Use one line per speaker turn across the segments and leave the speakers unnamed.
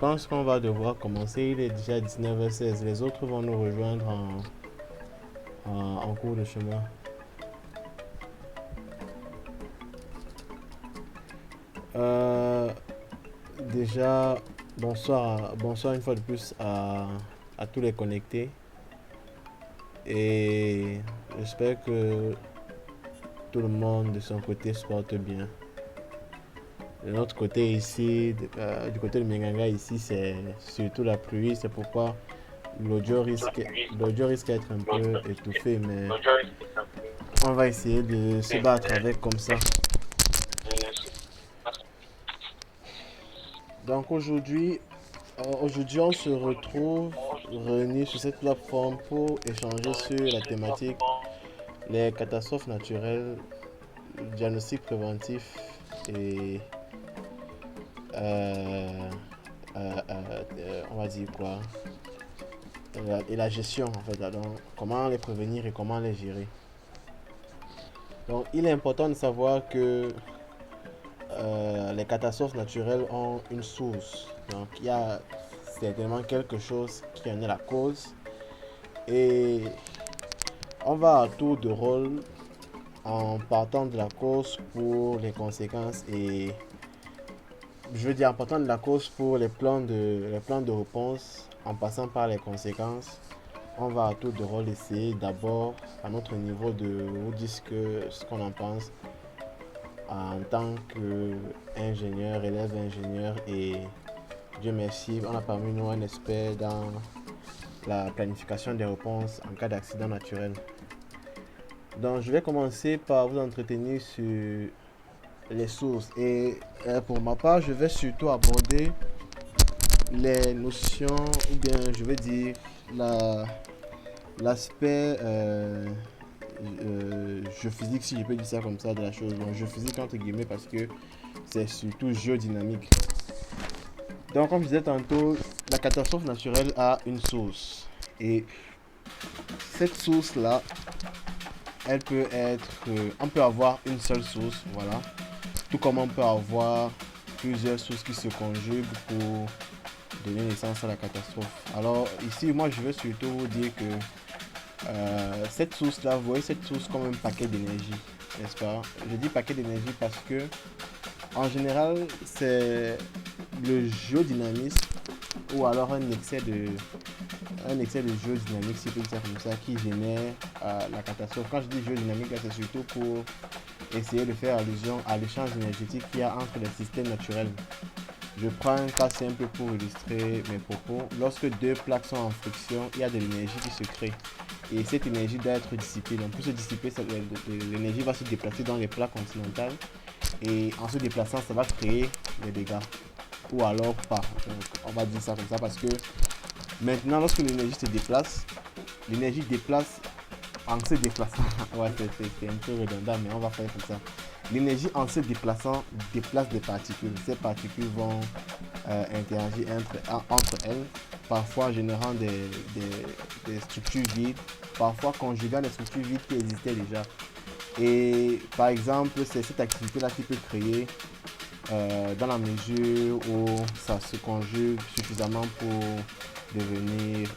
pense qu'on va devoir commencer. Il est déjà 19h16. Les autres vont nous rejoindre en cours de chemin. Euh, Déjà, bonsoir une fois de plus à tous les connectés. Et j'espère que tout le monde de son côté se porte bien. De notre côté ici, du côté de Menganga ici, c'est surtout la pluie. C'est pourquoi l'audio risque d'être un peu étouffé, mais on va essayer de se battre avec comme ça. Donc aujourd'hui on se retrouve réunis sur cette plateforme pour échanger sur la thématique les catastrophes naturelles, diagnostic préventif et euh, on va dire quoi et la gestion en fait. Donc, comment les prévenir et comment les gérer. Donc il est important de savoir que les catastrophes naturelles ont une source. Donc il y a certainement quelque chose qui en est la cause. Et on va à tour de rôle en partant de la cause pour les conséquences et je veux dire en partant de la cause pour les plans de réponse en passant par les conséquences. On va à tour de rôle essayer d'abord à notre niveau de vous dire ce qu'on en pense en tant qu'ingénieur, élève ingénieur et Dieu merci, on a parmi nous un expert dans la planification des réponses en cas d'accident naturel. Donc je vais commencer par vous entretenir sur les sources et pour ma part je vais surtout aborder les notions ou bien je vais dire l'aspect géophysique si je peux dire ça comme ça de la chose. Donc géophysique entre guillemets parce que c'est surtout géodynamique. Donc comme je disais tantôt, la catastrophe naturelle a une source et cette source là elle peut être on peut avoir une seule source, voilà, tout comme on peut avoir plusieurs sources qui se conjuguent pour donner naissance à la catastrophe. Alors ici moi je veux surtout vous dire que cette source là, vous voyez cette source comme un paquet d'énergie, n'est-ce pas? Je dis paquet d'énergie parce que en général c'est le géodynamisme ou alors un excès de géodynamique, si on peut dire comme ça, qui génère la catastrophe. Quand je dis géodynamique, c'est surtout pour essayer de faire allusion à l'échange énergétique qu'il y a entre les systèmes naturels. Je prends un cas simple pour illustrer mes propos. Lorsque deux plaques sont en friction, il y a de l'énergie qui se crée. Et cette énergie doit être dissipée. Donc pour se dissiper, l'énergie va se déplacer dans les plaques continentales. Et en se déplaçant, ça va créer des dégâts. Ou alors pas. Donc, on va dire ça comme ça parce que maintenant, lorsque l'énergie se déplace, l'énergie déplace en se déplaçant. Ouais, c'est un peu redondant, mais on va faire comme ça. L'énergie en se déplaçant déplace des particules. Ces particules vont interagir entre elles, parfois générant des structures vides, parfois conjuguant des structures vides qui existaient déjà. Et par exemple, c'est cette activité-là qui peut créer dans la mesure où ça se conjugue suffisamment pour devenir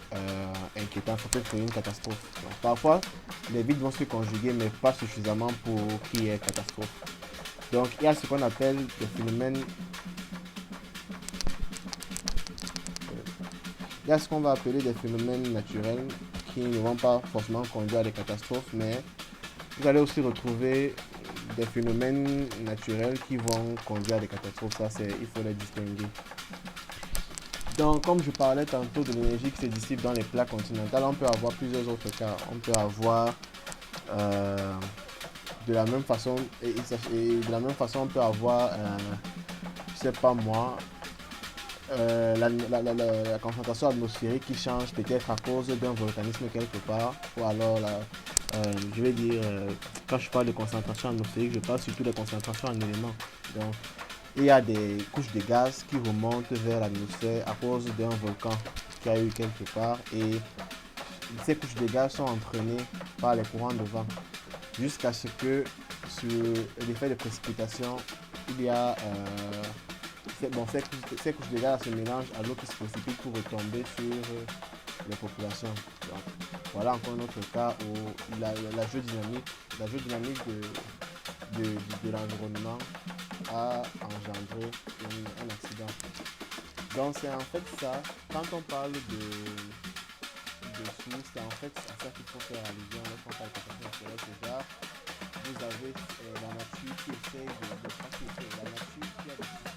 inquiétant, ça peut créer une catastrophe. Donc, parfois, les vides vont se conjuguer, mais pas suffisamment pour qu'il y ait catastrophe. Donc, il y a ce qu'on appelle des phénomènes. Il y a ce qu'on va appeler des phénomènes naturels qui ne vont pas forcément conduire à des catastrophes, mais vous allez aussi retrouver des phénomènes naturels qui vont conduire à des catastrophes. Ça, il faut les distinguer. Donc, comme je parlais tantôt de l'énergie qui se dissipe dans les plaques continentales, on peut avoir plusieurs autres cas. On peut avoir de la même façon, et de la même façon, on peut avoir, je sais pas moi, la concentration atmosphérique qui change peut-être à cause d'un volcanisme quelque part, ou alors je vais dire, quand je parle de concentration atmosphérique, je parle surtout de concentration en éléments. Donc, il y a des couches de gaz qui remontent vers l'atmosphère à cause d'un volcan qui a eu quelque part et ces couches de gaz sont entraînées par les courants de vent jusqu'à ce que sur l'effet de précipitation il y a ces couches de gaz se mélangent à l'eau qui se précipite pour retomber sur les populations. Donc, voilà encore un autre cas où la géodynamique de l'environnement a engendré un accident. Donc c'est en fait ça, quand on parle de source, c'est en fait à ça qu'il faut faire allusion lorsqu'on parle de catastrophe naturelle. Déjà, vous avez la nature qui essaie de passer, la nature qui a des